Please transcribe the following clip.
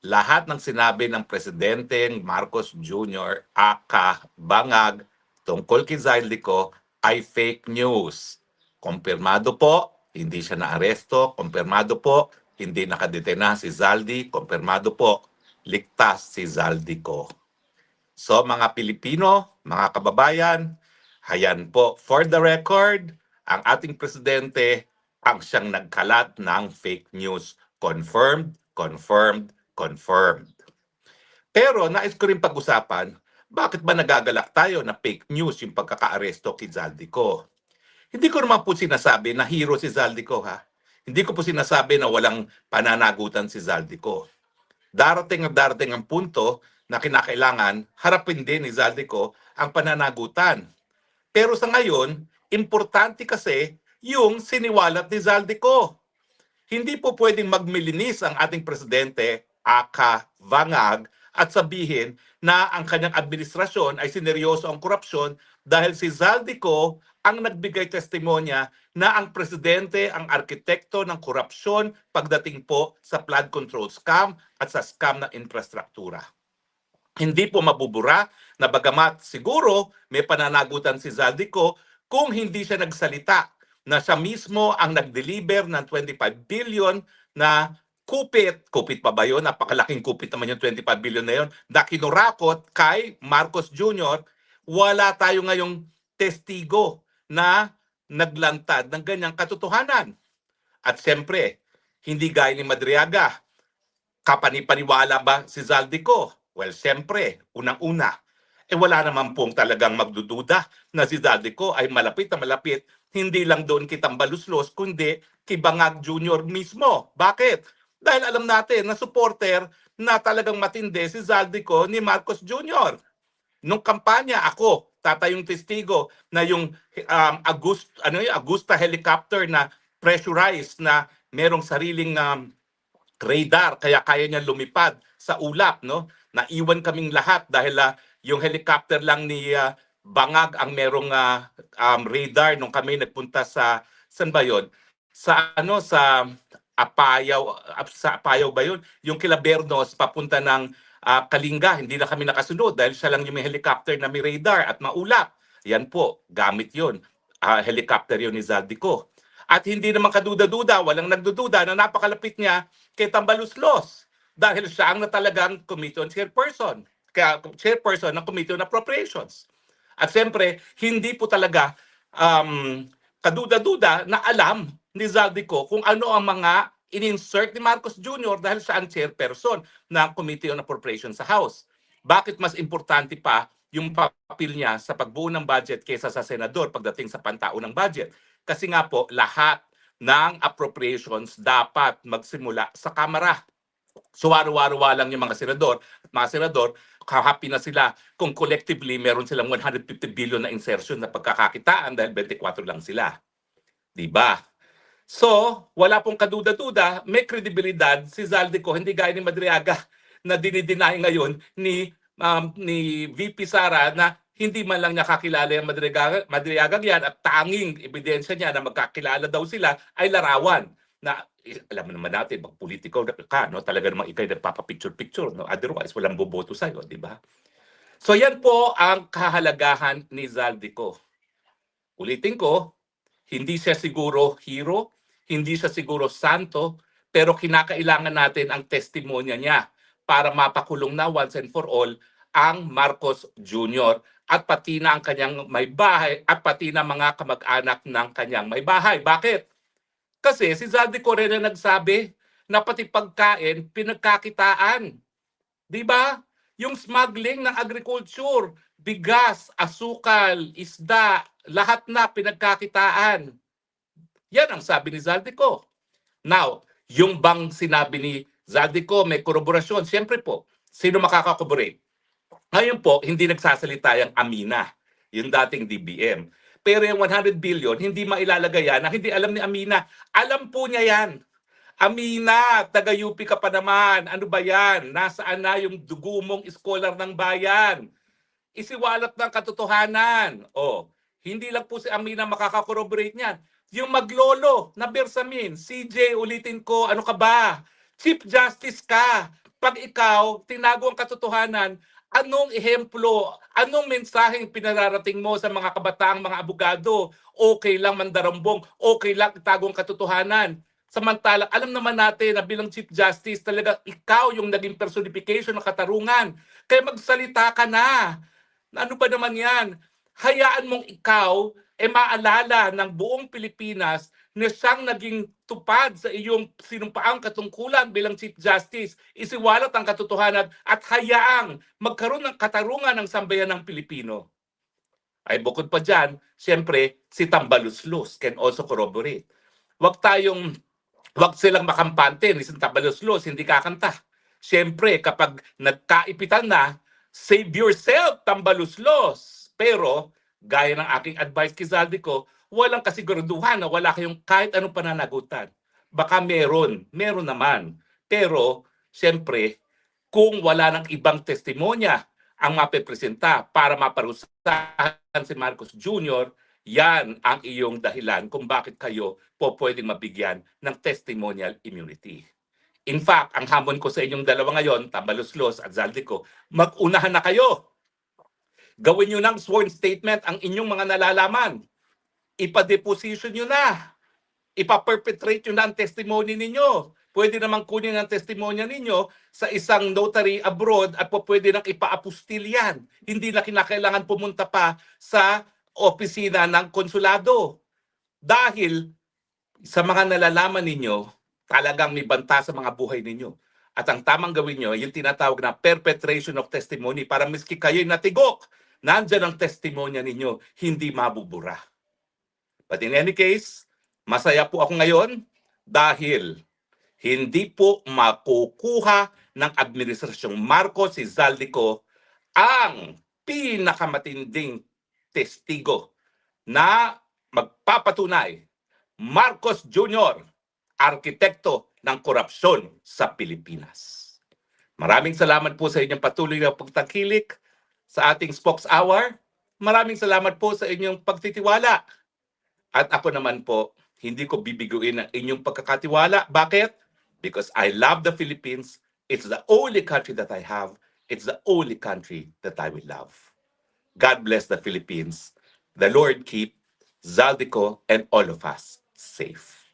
lahat ng sinabi ng Presidenteng Marcos Jr. aka Bangag tungkol kay Zaldico ay fake news. Kumpirmado po, hindi siya naaresto. Kumpirmado po, hindi nakadetena si Zaldi. Kumpirmado po, ligtas si Zaldico. So mga Pilipino, mga kababayan, hayan po, for the record, ang ating presidente ang siyang nagkalat ng fake news. Confirmed, confirmed, confirmed. Pero nais ko rin pag-usapan, bakit ba nagagalak tayo na fake news yung pagkakaaresto kay Zaldico? Hindi ko naman po sinasabi na hero si Zaldico ha. Hindi ko po sinasabi na walang pananagutan si Zaldico. Darating ang punto na kinakailangan harapin din ni Zaldico ang pananagutan. Pero sa ngayon, importante kasi yung siniwalat ni Zaldico. Hindi po pwedeng magmilinis ang ating presidente, aka Vangag, at sabihin na ang kanyang administrasyon ay sineryoso ang korupsyon dahil si Zaldico ang nagbigay testimonya na ang presidente ang arkitekto ng korupsyon pagdating po sa flood control scam at sa scam ng infrastruktura. Hindi po mabubura na bagamat siguro may pananagutan si Zaldico kung hindi siya nagsalita na siya mismo ang nag-deliver ng 25 billion na kupit. Kupit pa ba yun? Napakalaking kupit naman yung 25 billion na yun na kinurakot kay Marcos Jr. Wala tayo ngayong testigo na naglantad ng ganyang katotohanan. At siyempre, hindi gaya ni Madriaga, kapanipaniwala ba si Zaldico? Well, siyempre, unang-una, wala naman pong talagang magdududa na si Zaldico ay malapit na malapit, hindi lang doon kitang baluslos, kundi kay Bangag Jr. mismo. Bakit? Dahil alam natin na supporter na talagang matindi si Zaldico ni Marcos Jr. Nung kampanya, ako, tatayong testigo na yung Agusta helicopter na pressurized na merong sariling radar kaya kaya niya lumipad sa ulap, no? Naiwan kaming lahat dahil yung helicopter lang ni Bangag ang merong radar nung kami nagpunta sa saan ba 'yon? Sa Apayaw ba 'yon? Yung Kilabernos papunta ng Kalinga, hindi na kami nakasunod dahil siya lang yung may helicopter na may radar at maulap. Yan po, gamit 'yon. Helicopter 'yon ni Zaldico. At hindi naman kaduda-duda, walang nagdududa na napakalapit niya kay Tambaluslos dahil siya ang talagang committee on chairperson, kaya chairperson ng Committee on Appropriations. At siyempre, hindi po talaga kaduda-duda na alam ni Zaldico kung ano ang mga in-insert ni Marcos Jr. dahil siya ang chairperson ng Committee on Appropriations sa House. Bakit mas importante pa yung papel niya sa pagbuo ng budget kaysa sa senador pagdating sa pantaunang budget? Kasi nga po, lahat ng appropriations dapat magsimula sa Kamara. So waro-waro lang yung mga senador at mga senador, happy na sila kung collectively meron silang 150 billion na insertion na pagkakakitaan dahil 24 lang sila. Diba? So, wala pong kaduda-duda, may kredibilidad si Zaldico, hindi gaya ni Madriaga na dinideny ngayon ni VP Sara na hindi man lang nakakilala yung Madriaga yan at tanging ebidensya niya na magkakilala daw sila ay larawan na alam naman natin, mag-politiko ka, no? Talaga namang ikay nagpapapicture-picture, no? Otherwise, walang boboto sa'yo, di ba? So yan po ang kahalagahan ni Zaldico. Ulitin ko, hindi siya siguro hero, hindi siya siguro santo, pero kinakailangan natin ang testimonya niya para mapakulong na once and for all ang Marcos Jr. at pati na ang kanyang may bahay at pati na mga kamag-anak ng kanyang may bahay. Bakit? Kasi si Zaldico rin na nagsabi na pati pagkain pinagkakitaan. Di ba? Yung smuggling ng agriculture, bigas, asukal, isda, lahat na pinagkakitaan. Yan ang sabi ni Zaldico. Now, yung bang sinabi ni Zaldico may koroborasyon, siyempre po, sino makakakorroborate? Ngayon po, hindi nagsasalita yung Amina, yung dating DBM. Pero yung 100 billion, hindi mailalagay yan na hindi alam ni Amina. Alam po niya yan. Amina, taga-UP ka pa naman. Ano ba yan? Nasaan na yung dugo mong scholar ng bayan? Isiwalat ng katotohanan. O, hindi lang po si Amina makakakorroborate niyan. Yung maglolo na Bersamin, CJ, ulitin ko, ano ka ba? Chief Justice ka. pag ikaw tinago ang katotohanan, anong ehemplo, anong mensaheng pinararating mo sa mga kabataang mga abogado? Okay lang mandarambong, okay lang itago ang katotohanan. Samantalang alam naman natin na bilang Chief Justice, talaga ikaw yung naging personification ng katarungan. Kaya magsalita ka na. Ano ba naman yan? Hayaan mong ikaw maalala ng buong Pilipinas na siyang naging tupad sa iyong sinumpaang katungkulan bilang Chief Justice. Isiwalat ang katotohanan at hayaang magkaroon ng katarungan ng sambayan ng Pilipino. Ay bukod pa dyan, siyempre, si Tambaluslos can also corroborate. Wag silang makampante ni Tambaluslos, hindi kakanta. Siyempre, kapag nagkaipitan na, save yourself, Tambaluslos. Pero, gaya ng aking advice kay Zaldico, walang kasiguraduhan na wala kayong kahit anong pananagutan. Baka meron naman. Pero, siyempre, kung wala ng ibang testimonya ang mapipresenta para maparusahan si Marcos Jr., yan ang iyong dahilan kung bakit kayo po pwedeng mabigyan ng testimonial immunity. In fact, ang hamon ko sa inyong dalawa ngayon, Tambaluslos at Zaldico, mag-unahan na kayo. Gawin nyo ng sworn statement ang inyong mga nalalaman. Ipa-deposition nyo na. Ipa-perpetrate nyo na ang testimony ninyo. Pwede namang kunin ang testimonya ninyo sa isang notary abroad at pwede nang ipa-apostil yan. Hindi na kinakailangan pumunta pa sa opisina ng konsulado. Dahil sa mga nalalaman ninyo, talagang may banta sa mga buhay ninyo. At ang tamang gawin nyo, yung tinatawag na perpetration of testimony para miski kayo'y natigok, nandyan ang testimonya ninyo, hindi mabubura. But in any case, masaya po ako ngayon dahil hindi po makukuha ng Administrasyong Marcos si Zaldico ang pinakamatinding testigo na magpapatunay Marcos Jr., arkitekto ng korupsyon sa Pilipinas. Maraming salamat po sa inyong patuloy na pagtangkilik sa ating Spokes Hour. Maraming salamat po sa inyong pagtitiwala. At ako naman po, hindi ko bibiguin ang inyong pagkakatiwala. Bakit? Because I love the Philippines. It's the only country that I have. It's the only country that I will love. God bless the Philippines. The Lord keep Zaldico and all of us safe.